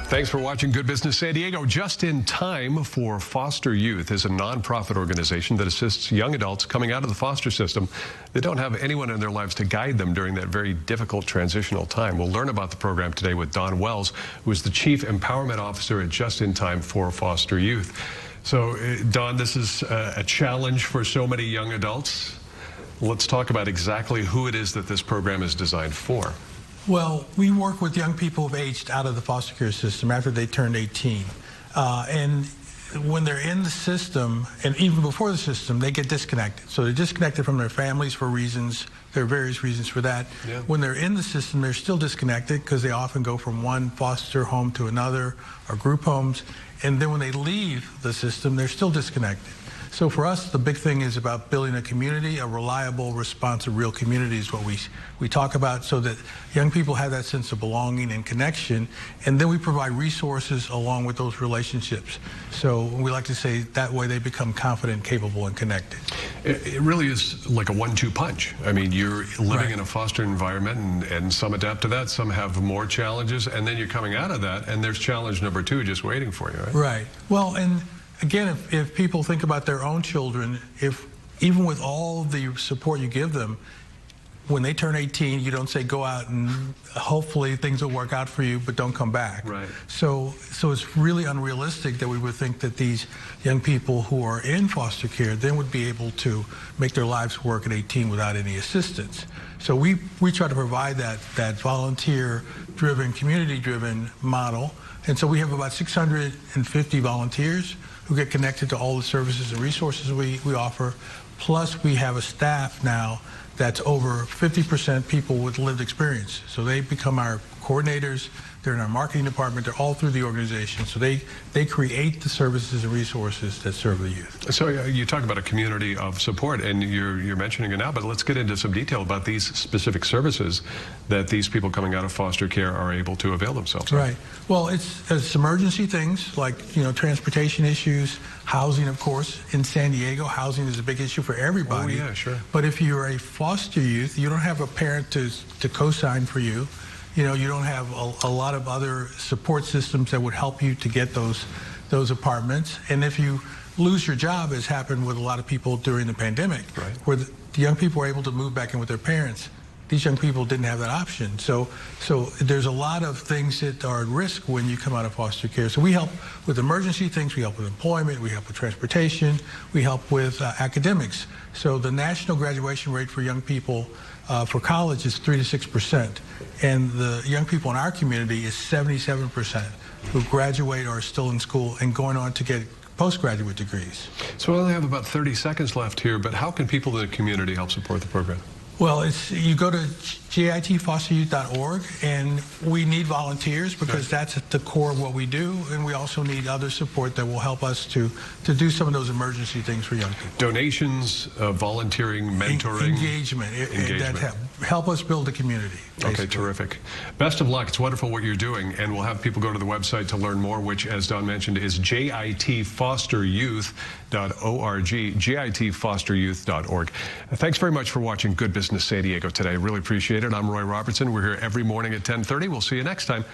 Thanks for watching Good Business San Diego. Just in Time for Foster Youth is a nonprofit organization that assists young adults coming out of the foster system. They don't have anyone in their lives to guide them during that very difficult transitional time. We'll learn about the program today with Don Wells, who is the Chief Empowerment Officer at Just in Time for Foster Youth. So, Don, this is a challenge for so many young adults. Let's talk about exactly who it is that this program is designed for. Well, we work with young people who've aged out of the foster care system after they turned 18. And when they're in the system, and even before the system, they get disconnected. So they're disconnected from their families for reasons. There are various reasons for that. Yeah. When they're in the system, they're still disconnected because they often go from one foster home to another or group homes. And then when they leave the system, they're still disconnected. So for us, the big thing is about building a community, a reliable, responsive, real community is what we talk about, so that young people have that sense of belonging and connection, and then we provide resources along with those relationships. So we like to say that way they become confident, capable, and connected. It really is like a 1-2 punch. I mean, you're living in a foster environment, and some adapt to that, some have more challenges, and then you're coming out of that, and there's challenge number 2 just waiting for you, right? Right. Well, and again, if people think about their own children, even with all the support you give them, when they turn 18, you don't say go out and hopefully things will work out for you, but don't come back. Right. So it's really unrealistic that we would think that these young people who are in foster care then would be able to make their lives work at 18 without any assistance. So we try to provide that volunteer-driven, community-driven model. And so we have about 650 volunteers who get connected to all the services and resources we offer. Plus, we have a staff now that's over 50% people with lived experience. So they become our coordinators. They're in our marketing department. They're all through the organization. So they create the services and resources that serve the youth. So you talk about a community of support, and you're mentioning it now, but let's get into some detail about these specific services that these people coming out of foster care are able to avail themselves of. Right. Well, it's emergency things like, transportation issues, housing, of course. In San Diego, housing is a big issue for everybody. Oh, yeah, sure. But if you're a foster youth, you don't have a parent to co-sign for you. You don't have a lot of other support systems that would help you to get those apartments. And if you lose your job, as happened with a lot of people during the pandemic, right, where the young people were able to move back in with their parents, these young people didn't have that option. So there's a lot of things that are at risk when you come out of foster care. So we help with emergency things, we help with employment, we help with transportation, we help with academics. So the national graduation rate for young people for college is 3 to 6%. And the young people in our community is 77% who graduate or are still in school and going on to get postgraduate degrees. So I only have about 30 seconds left here, but how can people in the community help support the program? Well, you go to gitfosteryouth.org, and we need volunteers because that's at the core of what we do, and we also need other support that will help us to do some of those emergency things for young people. Donations, volunteering, mentoring. Engagement. That help us build a community, basically. Okay, terrific. Best of luck. It's wonderful what you're doing, and we'll have people go to the website to learn more, which, as Don mentioned, is gitfosteryouth.org, gitfosteryouth.org. Thanks very much for watching Good Business San Diego today. Really appreciate it. I'm Roy Robertson. We're here every morning at 10:30. We'll see you next time.